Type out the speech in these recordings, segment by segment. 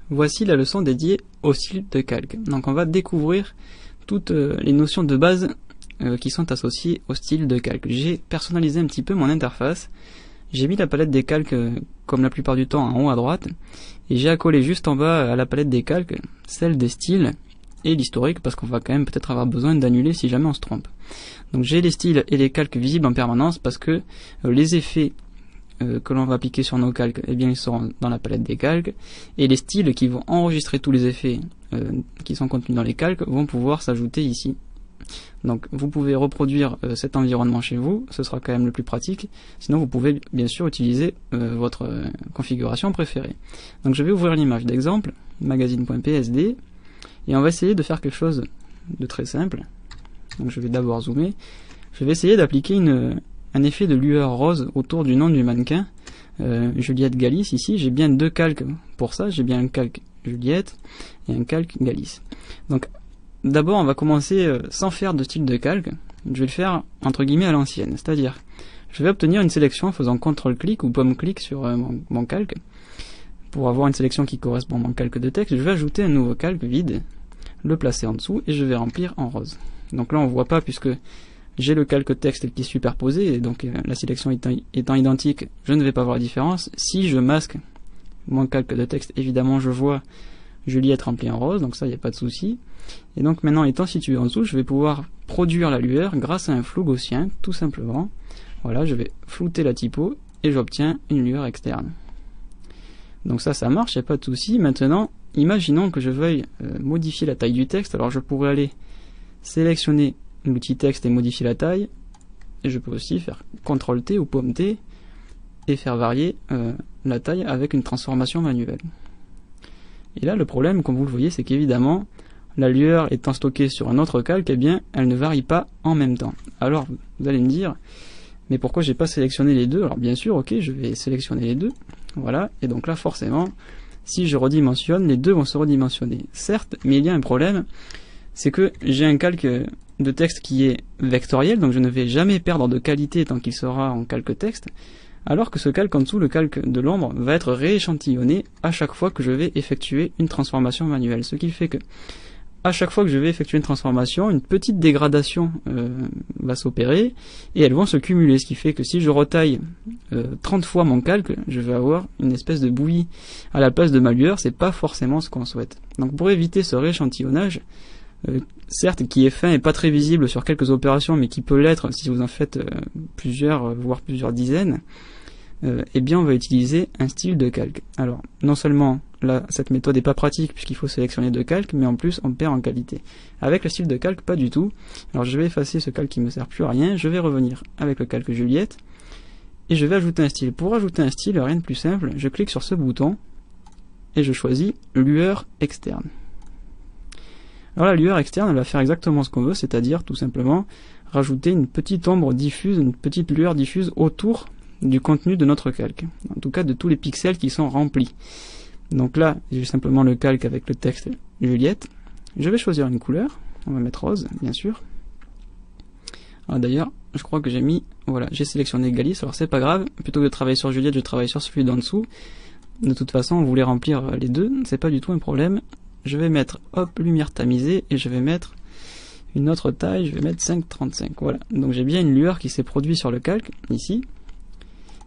Voici la leçon dédiée au style de calque. Donc on va découvrir toutes les notions de base qui sont associées au style de calque. J'ai personnalisé un petit peu mon interface. J'ai mis la palette des calques comme la plupart du temps en haut à droite et j'ai accolé juste en bas à la palette des calques celle des styles et l'historique parce qu'on va quand même peut-être avoir besoin d'annuler si jamais on se trompe. Donc j'ai les styles et les calques visibles en permanence parce que les effets que l'on va appliquer sur nos calques, eh bien ils seront dans la palette des calques, et les styles qui vont enregistrer tous les effets qui sont contenus dans les calques vont pouvoir s'ajouter ici. Donc vous pouvez reproduire cet environnement chez vous, ce sera quand même le plus pratique, sinon vous pouvez bien sûr utiliser votre configuration préférée. Donc je vais ouvrir l'image d'exemple, magazine.psd, et on va essayer de faire quelque chose de très simple. Donc je vais d'abord zoomer, je vais essayer d'appliquer un effet de lueur rose autour du nom du mannequin, Juliette Galis. Ici j'ai bien deux calques pour ça, j'ai bien un calque Juliette et un calque Galis. Donc d'abord on va commencer sans faire de style de calque, je vais le faire entre guillemets à l'ancienne, c'est-à-dire je vais obtenir une sélection en faisant CTRL-clic ou pomme-clic sur mon calque. Pour avoir une sélection qui correspond à mon calque de texte, je vais ajouter un nouveau calque vide, le placer en dessous et je vais remplir en rose. Donc là on voit pas puisque j'ai le calque texte qui est superposé, et donc la sélection étant identique, je ne vais pas voir la différence. Si je masque mon calque de texte, évidemment je vois Juliette remplie en rose, donc ça il n'y a pas de souci. Et donc maintenant étant situé en dessous, je vais pouvoir produire la lueur grâce à un flou gaussien, tout simplement. Voilà, je vais flouter la typo et j'obtiens une lueur externe. Donc ça marche, il n'y a pas de souci. Maintenant, imaginons que je veuille modifier la taille du texte, alors je pourrais aller sélectionner l'outil texte et modifier la taille, et je peux aussi faire CTRL-T ou pomme-T et faire varier la taille avec une transformation manuelle. Et là le problème, comme vous le voyez, c'est qu'évidemment la lueur étant stockée sur un autre calque, eh bien elle ne varie pas en même temps. Alors vous allez me dire, mais pourquoi j'ai pas sélectionné les deux? Alors bien sûr, ok, je vais sélectionner les deux, voilà, et donc là forcément si je redimensionne, les deux vont se redimensionner, certes, mais il y a un problème, c'est que j'ai un calque de texte qui est vectoriel, donc je ne vais jamais perdre de qualité tant qu'il sera en calque texte, alors que ce calque en dessous, le calque de l'ombre, va être rééchantillonné à chaque fois que je vais effectuer une transformation manuelle, ce qui fait que à chaque fois que je vais effectuer une transformation, une petite dégradation va s'opérer et elles vont se cumuler, ce qui fait que si je retaille 30 fois mon calque, je vais avoir une espèce de bouillie à la place de ma lueur, c'est pas forcément ce qu'on souhaite. Donc pour éviter ce rééchantillonnage, certes qui est fin et pas très visible sur quelques opérations, mais qui peut l'être si vous en faites plusieurs, voire plusieurs dizaines, eh bien on va utiliser un style de calque. Alors non seulement là cette méthode n'est pas pratique puisqu'il faut sélectionner deux calques, mais en plus on perd en qualité. Avec le style de calque pas du tout. Alors je vais effacer ce calque qui me sert plus à rien, je vais revenir avec le calque Juliette et je vais ajouter un style. Pour ajouter un style, rien de plus simple, je clique sur ce bouton et je choisis lueur externe. Alors la lueur externe elle va faire exactement ce qu'on veut, c'est-à-dire tout simplement rajouter une petite ombre diffuse, une petite lueur diffuse autour du contenu de notre calque, en tout cas de tous les pixels qui sont remplis. Donc là j'ai simplement le calque avec le texte Juliette, je vais choisir une couleur, on va mettre rose bien sûr. Alors d'ailleurs je crois que j'ai mis, voilà, j'ai sélectionné Galis, alors c'est pas grave, plutôt que de travailler sur Juliette je travaille sur celui d'en dessous, de toute façon on voulait remplir les deux, c'est pas du tout un problème. Je vais mettre, hop, lumière tamisée, et je vais mettre une autre taille, je vais mettre 5,35, voilà. Donc j'ai bien une lueur qui s'est produite sur le calque, ici.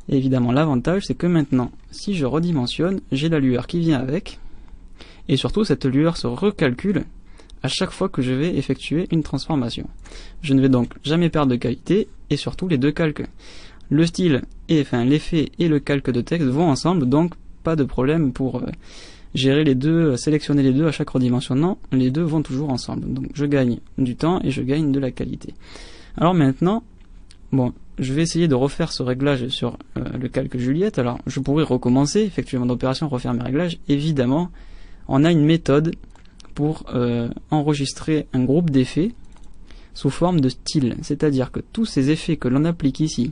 Et évidemment l'avantage c'est que maintenant, si je redimensionne, j'ai la lueur qui vient avec, et surtout cette lueur se recalcule à chaque fois que je vais effectuer une transformation. Je ne vais donc jamais perdre de qualité, et surtout les deux calques. Le style, et enfin l'effet et le calque de texte vont ensemble, donc pas de problème pour gérer les deux, sélectionner les deux à chaque redimensionnement, les deux vont toujours ensemble. Donc je gagne du temps et je gagne de la qualité. Alors maintenant, bon, je vais essayer de refaire ce réglage sur le calque Juliette. Alors je pourrais recommencer, effectuer mon opération, refaire mes réglages. Évidemment, on a une méthode pour enregistrer un groupe d'effets sous forme de style. C'est-à-dire que tous ces effets que l'on applique ici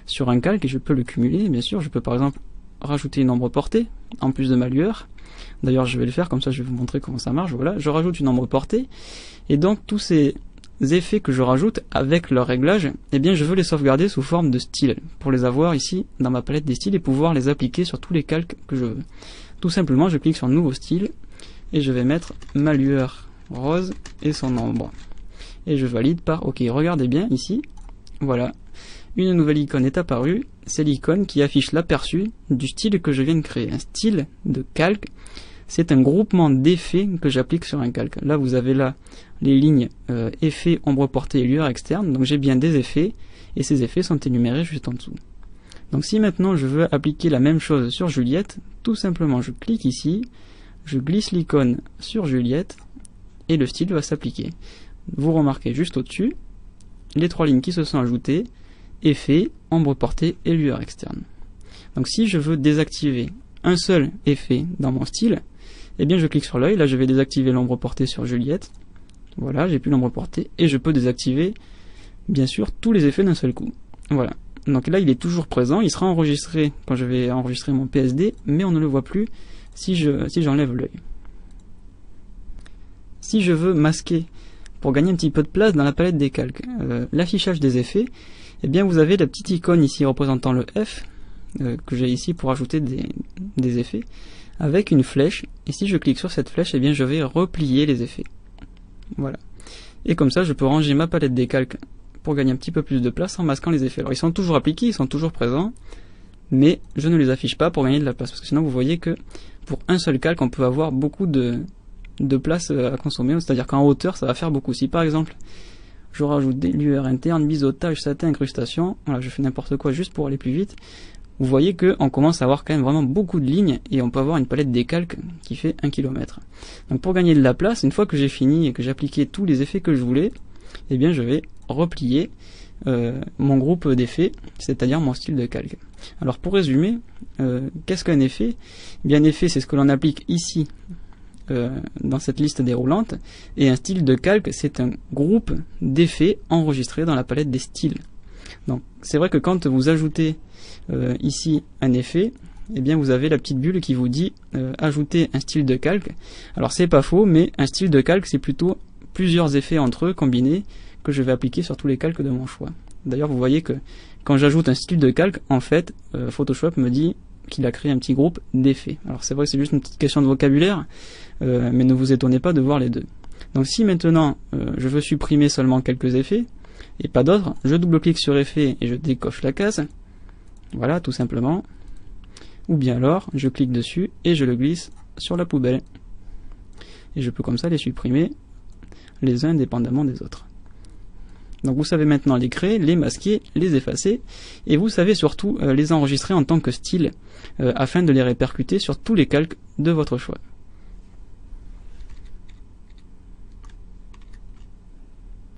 sur un calque, et je peux le cumuler, bien sûr, je peux par exemple rajouter une ombre portée en plus de ma lueur. D'ailleurs je vais le faire, comme ça je vais vous montrer comment ça marche. Voilà, je rajoute une ombre portée, et donc tous ces effets que je rajoute avec leur réglage, eh bien je veux les sauvegarder sous forme de style, pour les avoir ici dans ma palette des styles et pouvoir les appliquer sur tous les calques que je veux. Tout simplement, je clique sur nouveau style et je vais mettre ma lueur rose et son ombre. Et je valide par OK. Regardez bien ici, voilà, une nouvelle icône est apparue, c'est l'icône qui affiche l'aperçu du style que je viens de créer. Un style de calque, c'est un groupement d'effets que j'applique sur un calque. Là, vous avez là les lignes effets, ombre portée et lueur externe. Donc j'ai bien des effets et ces effets sont énumérés juste en dessous. Donc si maintenant je veux appliquer la même chose sur Juliette, tout simplement je clique ici, je glisse l'icône sur Juliette et le style va s'appliquer. Vous remarquez juste au-dessus les trois lignes qui se sont ajoutées, effet, ombre portée et lueur externe. Donc si je veux désactiver un seul effet dans mon style, eh bien je clique sur l'œil, là je vais désactiver l'ombre portée sur Juliette, voilà, j'ai plus l'ombre portée, et je peux désactiver bien sûr tous les effets d'un seul coup. Voilà, donc là il est toujours présent, il sera enregistré quand je vais enregistrer mon PSD, mais on ne le voit plus si j'enlève l'œil. Si je veux masquer, pour gagner un petit peu de place dans la palette des calques, l'affichage des effets, eh bien vous avez la petite icône ici représentant le F, que j'ai ici pour ajouter des effets, avec une flèche, et si je clique sur cette flèche, eh bien je vais replier les effets. Voilà. Et comme ça, je peux ranger ma palette des calques pour gagner un petit peu plus de place en masquant les effets. Alors ils sont toujours appliqués, ils sont toujours présents, mais je ne les affiche pas pour gagner de la place, parce que sinon vous voyez que pour un seul calque, on peut avoir beaucoup de place à consommer, c'est-à-dire qu'en hauteur, ça va faire beaucoup. Si par exemple, je rajoute des lueurs internes, biseautage, satin, incrustation, voilà, je fais n'importe quoi juste pour aller plus vite, vous voyez qu'on commence à avoir quand même vraiment beaucoup de lignes et on peut avoir une palette des calques qui fait 1 km. Donc pour gagner de la place, une fois que j'ai fini et que j'ai appliqué tous les effets que je voulais, eh bien je vais replier mon groupe d'effets, c'est-à-dire mon style de calque. Alors pour résumer, qu'est-ce qu'un effet? Eh bien un effet, c'est ce que l'on applique ici dans cette liste déroulante, et un style de calque, c'est un groupe d'effets enregistrés dans la palette des styles. Donc c'est vrai que quand vous ajoutez ici un effet, eh bien vous avez la petite bulle qui vous dit ajouter un style de calque. Alors c'est pas faux, mais un style de calque c'est plutôt plusieurs effets entre eux combinés que je vais appliquer sur tous les calques de mon choix. D'ailleurs vous voyez que quand j'ajoute un style de calque, en fait Photoshop me dit qu'il a créé un petit groupe d'effets. Alors c'est vrai que c'est juste une petite question de vocabulaire, mais ne vous étonnez pas de voir les deux. Donc si maintenant je veux supprimer seulement quelques effets et pas d'autres, je double-clique sur effet et je décoche la case. Voilà, tout simplement. Ou bien alors, je clique dessus et je le glisse sur la poubelle. Et je peux comme ça les supprimer les uns indépendamment des autres. Donc vous savez maintenant les créer, les masquer, les effacer, et vous savez surtout les enregistrer en tant que style afin de les répercuter sur tous les calques de votre choix.